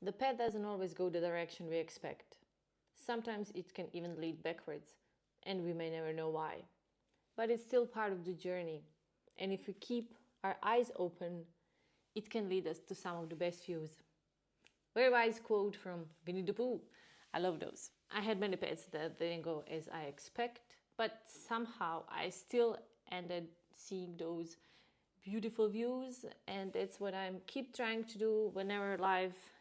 The path doesn't always go the direction we expect. Sometimes it can even lead backwards, and we may never know why. But it's still part of the journey, and if we keep our eyes open, it can lead us to some of the best views. Very wise quote from Winnie the Pooh. I love those. I had many paths that didn't go as I expect, but somehow I still ended seeing those beautiful views, and that's what I'm keep trying to do whenever life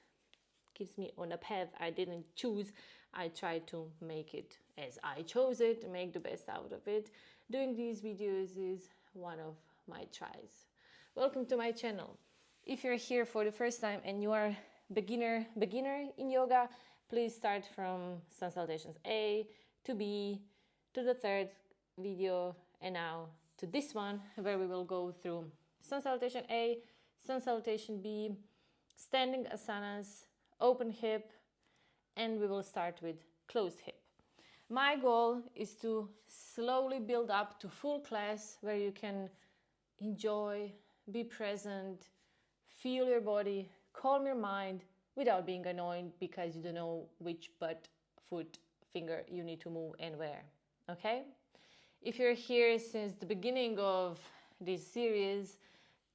gives me on a path I didn't choose. I try to make it as I chose it, make the best out of it. Doing these videos is one of my tries. Welcome to my channel. If you're here for the first time and you are beginner in yoga, please start from sun salutations A to B to the third video, and now to this one where we will go through sun salutation A, sun salutation B, standing asanas, open hip, and we will start with closed hip. My goal is to slowly build up to full class where you can enjoy, be present, feel your body, calm your mind without being annoyed because you don't know which butt, foot, finger you need to move and where. Okay? If you're here since the beginning of this series,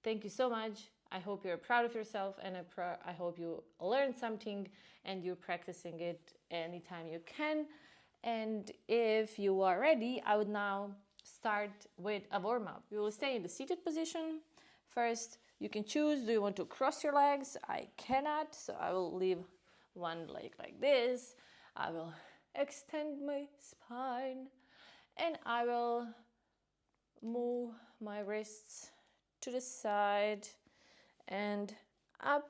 thank you so much. I hope you're proud of yourself, and I hope you learned something and you're practicing it anytime you can. And if you are ready, I would now start with a warm-up. We will stay in the seated position. First, you can choose, do you want to cross your legs? I cannot, so I will leave one leg like this. I will extend my spine, and I will move my wrists to the side and up.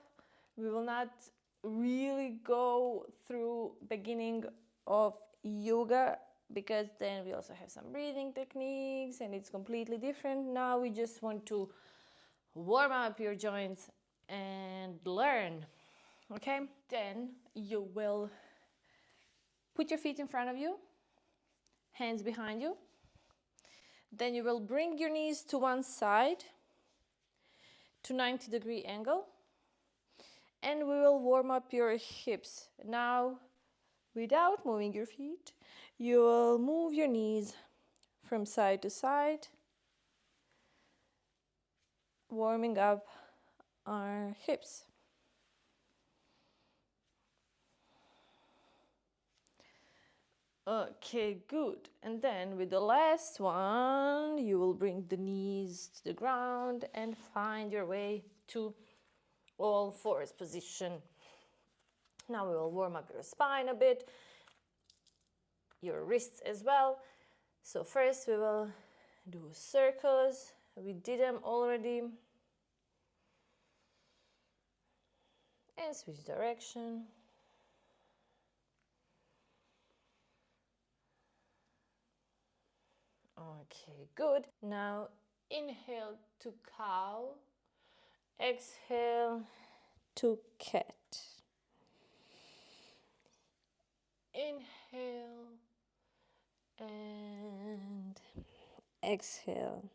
We will not really go through beginning of yoga because then we also have some breathing techniques and it's completely different. Now we just want to warm up your joints and learn. Okay, then you will put your feet in front of you, hands behind you. Then you will bring your knees to one side to 90-degree angle, and we will warm up your hips. Now, without moving your feet, you will move your knees from side to side, warming up our hips. Okay, good. And then with the last one, you will bring the knees to the ground and find your way to all fours position. Now we will warm up your spine a bit, your wrists as well. So first we will do circles. We did them already. And switch direction. Okay, good. Now inhale to cow, exhale to cat. Inhale and exhale.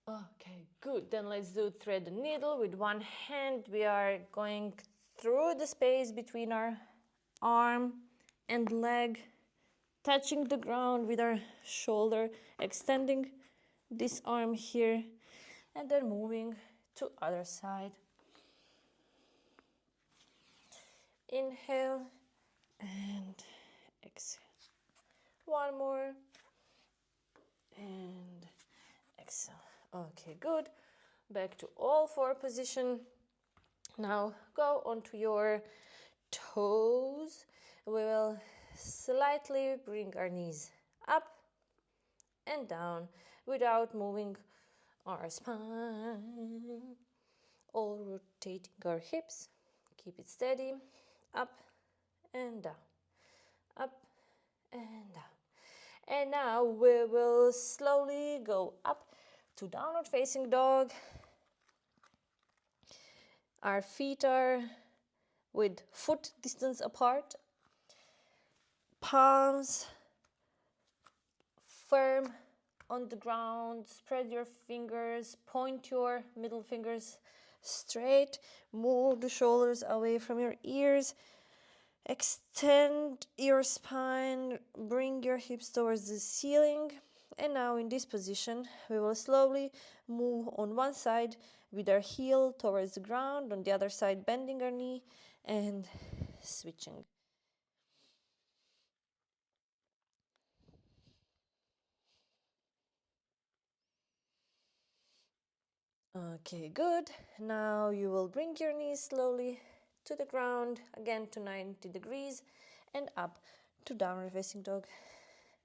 Okay, good. Then let's do thread the needle with one hand. We are going through the space between our arm and leg, touching the ground with our shoulder, extending this arm here, and then moving to other side. Inhale and exhale. One more and exhale. Okay, good. Back to all four position. Now go onto your toes. We will slightly bring our knees up and down without moving our spine or rotating our hips. Keep it steady. Up and down, up and down. And now we will slowly go up to downward facing dog. Our feet are with foot distance apart, palms firm on the ground. Spread your fingers, point your middle fingers straight. Move the shoulders away from your ears. Extend your spine, bring your hips towards the ceiling. And now in this position, we will slowly move on one side with our heel towards the ground, on the other side bending our knee and switching. Okay, good. Now you will bring your knees slowly to the ground, again to 90 degrees, and up to downward facing dog,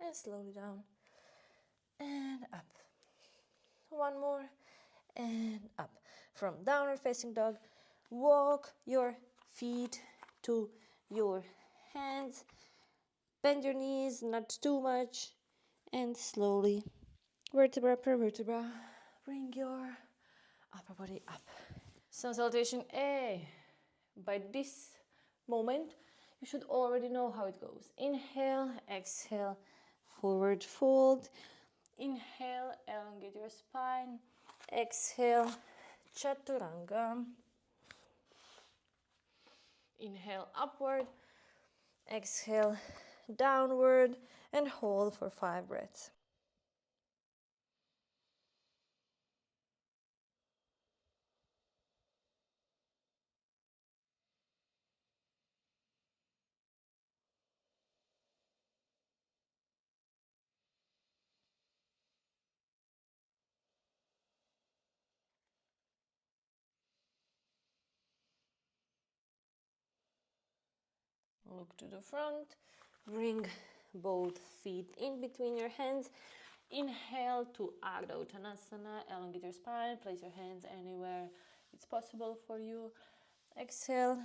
and slowly down and up. One more and up. From downward facing dog, walk your feet to your hands, bend your knees, not too much, and slowly, vertebra per vertebra, bring your upper body up. Sun salutation A. By this moment, you should already know how it goes. Inhale, exhale, forward fold. Inhale, elongate your spine. Exhale, chaturanga. Inhale, upward. Exhale, downward, and hold for 5 breaths. Look to the front. Bring both feet in between your hands. Inhale to Ardha Uttanasana. Elongate your spine. Place your hands anywhere it's possible for you. Exhale,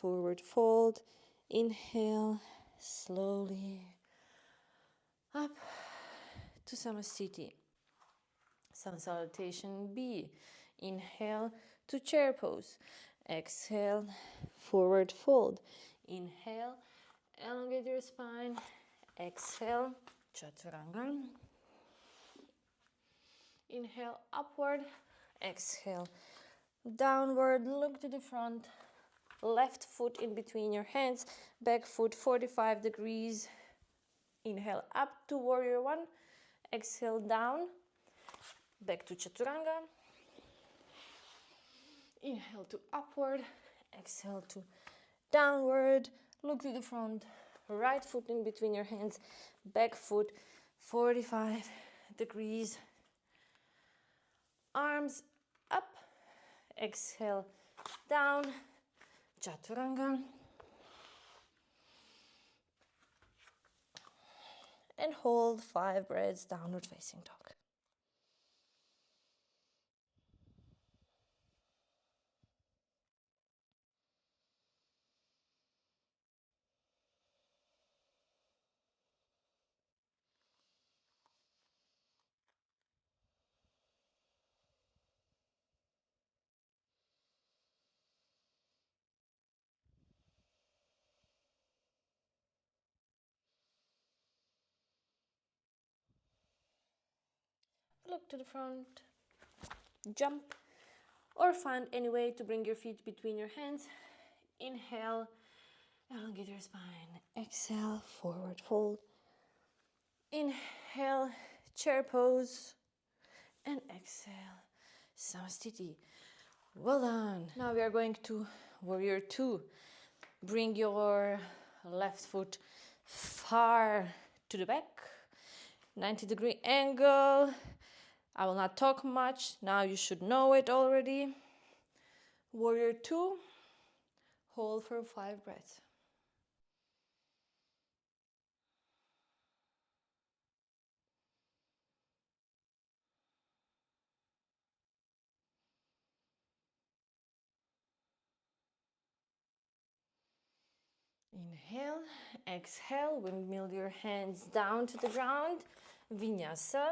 forward fold. Inhale, slowly up to Samasthiti. Sun salutation B. Inhale to chair pose. Exhale, forward fold. Inhale, elongate your spine. Exhale, chaturanga. Inhale, upward. Exhale, downward. Look to the front. Left foot in between your hands. Back foot 45 degrees. Inhale, up to warrior one. Exhale, down. Back to chaturanga. Inhale to upward. Exhale to downward. Look to the front. Right foot in between your hands. Back foot 45 degrees. Arms up. Exhale down. Chaturanga. And hold 5 breaths, downward facing dog. Look to the front, jump, or find any way to bring your feet between your hands. Inhale, elongate your spine. Exhale, forward fold. Inhale, chair pose. And exhale, Samasthiti. Well done. Now we are going to warrior two. Bring your left foot far to the back. 90-degree angle. I will not talk much. Now you should know it already. Warrior two. Hold for 5 breaths. Inhale, exhale, windmill your hands down to the ground. Vinyasa.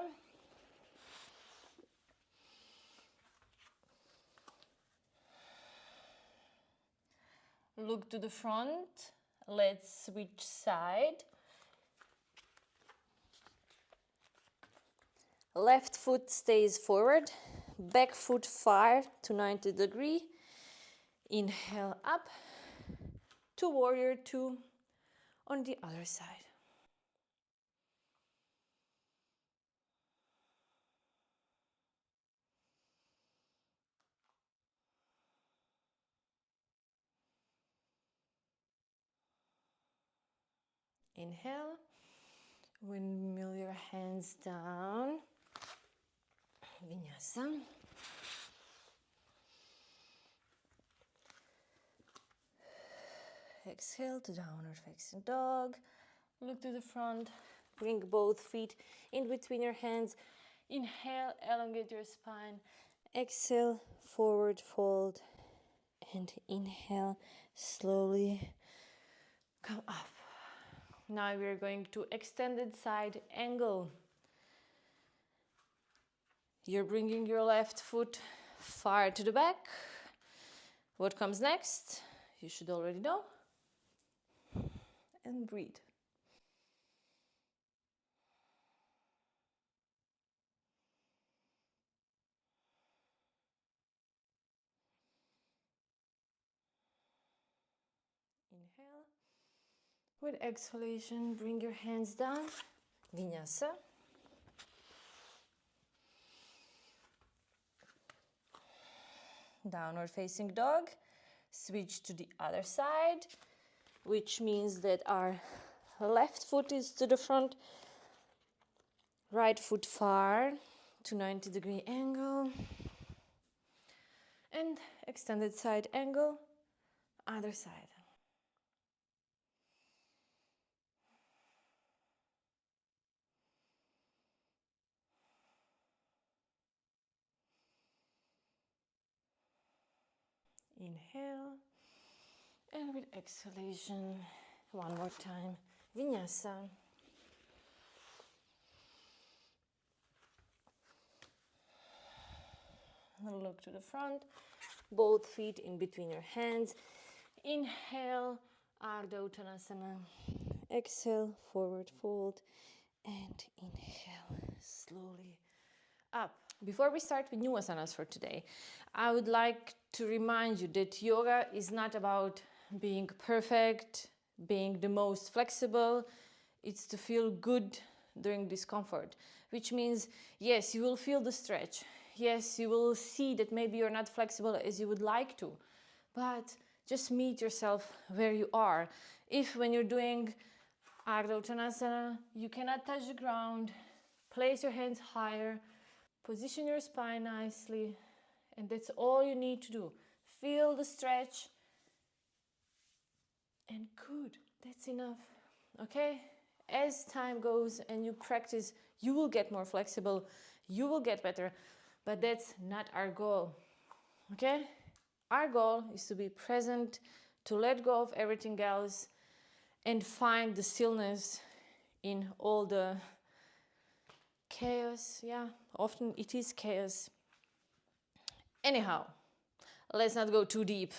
Look to the front. Let's switch side. Left foot stays forward. back foot far to 90 degree. Inhale up to warrior two on the other side. Inhale, windmill your hands down, Vinyasa. Exhale to downward facing dog. Look to the front, bring both feet in between your hands. Inhale, elongate your spine. Exhale, forward fold. And inhale, slowly come up. Now we're going to extended side angle. You're bringing your left foot far to the back. What comes next? You should already know. And breathe. Inhale. With exhalation, bring your hands down. Vinyasa. Downward facing dog. Switch to the other side, which means that our left foot is to the front, right foot far to 90 degree angle, and extended side angle, other side. Inhale, and with exhalation, one more time, Vinyasa. Look to the front, both feet in between your hands. Inhale, Ardha Uttanasana. Exhale, forward fold, and inhale, slowly up. Before we start with new asanas for today, I would like to remind you that yoga is not about being perfect, being the most flexible. It's to feel good during discomfort, which means, yes, you will feel the stretch. Yes, you will see that maybe you're not flexible as you would like to, but just meet yourself where you are. If when you're doing Ardha Uttanasana, you cannot touch the ground, place your hands higher, position your spine nicely, and that's all you need to do. Feel the stretch, and good, that's enough, okay? As time goes and you practice, you will get more flexible, you will get better, but that's not our goal, okay? Our goal is to be present, to let go of everything else, and find the stillness in all the chaos. Yeah, often it is chaos. Anyhow, let's not go too deep.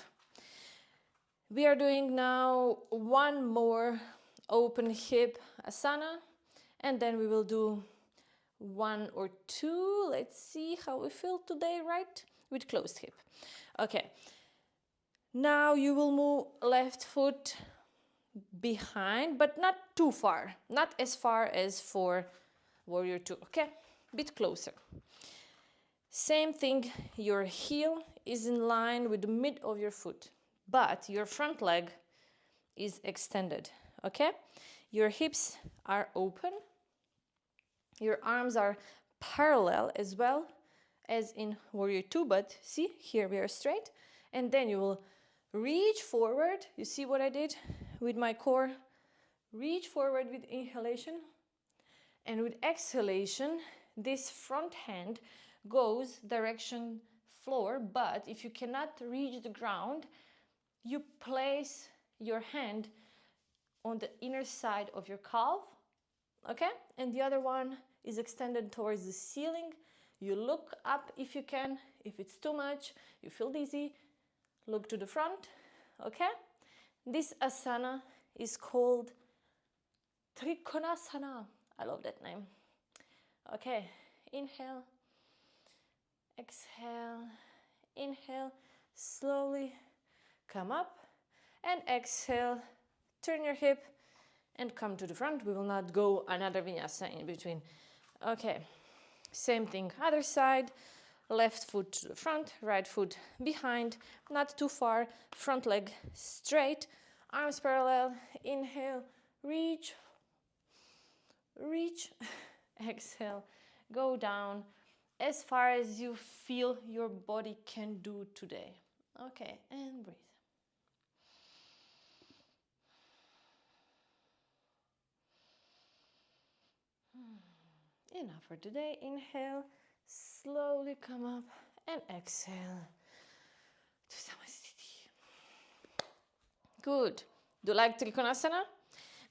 We are doing now one more open hip asana, and then we will do one or two. Let's see how we feel today, right? With closed hip. Okay. Now you will move left foot behind, but not too far. Not as far as for warrior two, okay? Bit closer. Same thing, your heel is in line with the mid of your foot, but your front leg is extended, okay? Your hips are open. Your arms are parallel as well as in warrior two, but see, here we are straight. And then you will reach forward. You see what I did with my core? Reach forward with inhalation. And with exhalation, this front hand goes direction floor, but if you cannot reach the ground, you place your hand on the inner side of your calf, okay? And the other one is extended towards the ceiling. You look up if you can. If it's too much, you feel dizzy, look to the front, okay? This asana is called Trikonasana. I love that name. Okay, inhale, exhale, inhale, slowly come up, and exhale, turn your hip and come to the front. We will not go another vinyasa in between. Okay, same thing, other side. Left foot to the front, right foot behind, not too far, front leg straight, arms parallel, inhale, reach, reach, exhale, go down as far as you feel your body can do today. Okay, and breathe. Enough for today. Inhale, slowly come up, and exhale to Samasthiti. Good. Do you like Trikonasana?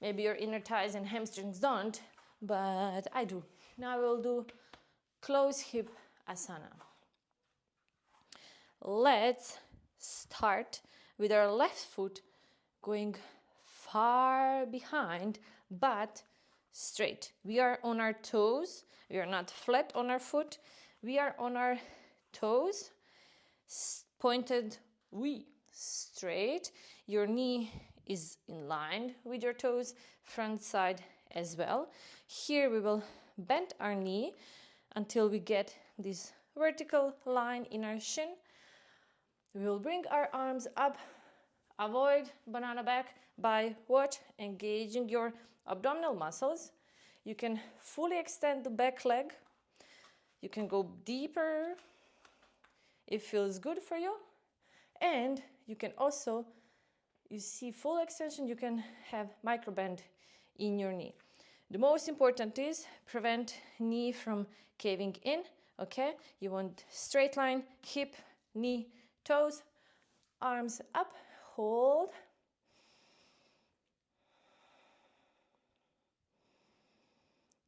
Maybe your inner thighs and hamstrings don't, but I do. Now we'll do close hip asana. Let's start with our left foot going far behind, but straight. We are on our toes. We are not flat on our foot. We are on our toes, pointed, straight. Your knee is in line with your toes, front side as well. Here we will bend our knee until we get this vertical line in our shin. We will bring our arms up. Avoid banana back by what? Engaging your abdominal muscles. You can fully extend the back leg. You can go deeper. It feels good for you. And you can also, you see full extension, you can have micro bend in your knee. The most important is prevent knee from caving in, okay? You want straight line, hip, knee, toes, arms up, hold.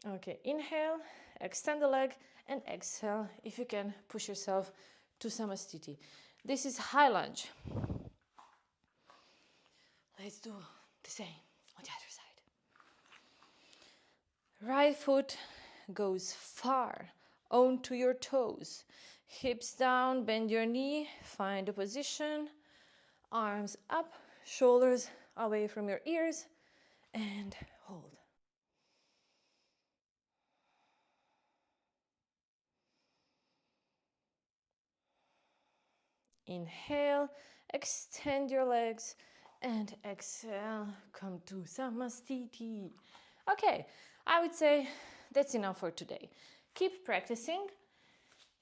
Okay, inhale, extend the leg, and exhale. If you can, push yourself to Samasthiti. This is high lunge. Let's do the same on the other side. Right foot goes far onto your toes. Hips down, bend your knee, find a position. Arms up, shoulders away from your ears, and hold. Inhale, extend your legs, and exhale, come to Samasthiti. Okay, I would say that's enough for today. Keep practicing.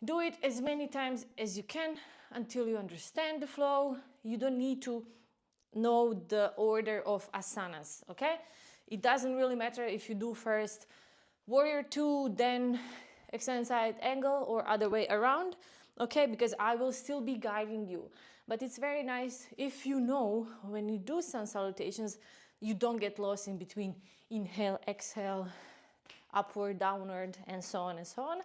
Do it as many times as you can until you understand the flow. You don't need to know the order of asanas, okay? It doesn't really matter if you do first warrior two, then extend side angle, or other way around, okay? Because I will still be guiding you. But it's very nice if you know when you do sun salutations, you don't get lost in between inhale, exhale, upward, downward, and so on and so on.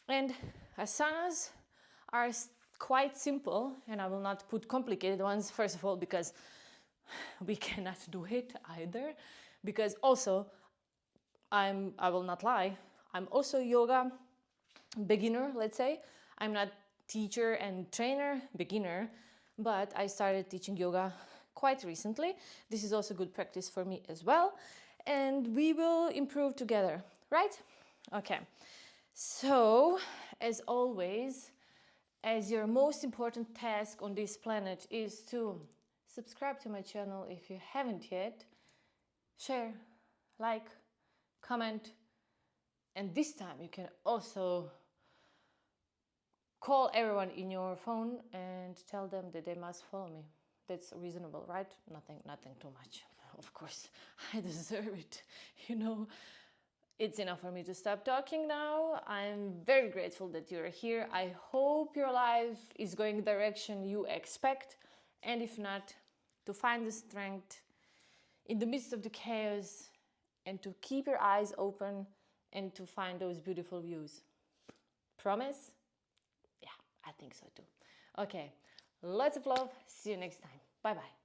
And asanas are quite simple, and I will not put complicated ones, first of all, because we cannot do it either. Because also, I will not lie, I'm also yoga beginner, let's say. I'm not teacher and trainer, beginner, but I started teaching yoga quite recently. This is also good practice for me as well. And we will improve together, right? Okay. So, as always, as your most important task on this planet is to subscribe to my channel if you haven't yet, share, like, comment, and this time you can also call everyone in your phone and tell them that they must follow me. That's reasonable, right? Nothing too much. Of course, I deserve it, you know. It's enough for me to stop talking now. I'm very grateful that you're here. I hope your life is going the direction you expect, and if not, to find the strength in the midst of the chaos and to keep your eyes open and to find those beautiful views. Promise? Yeah, I think so too. Okay, lots of love. See you next time. Bye-bye.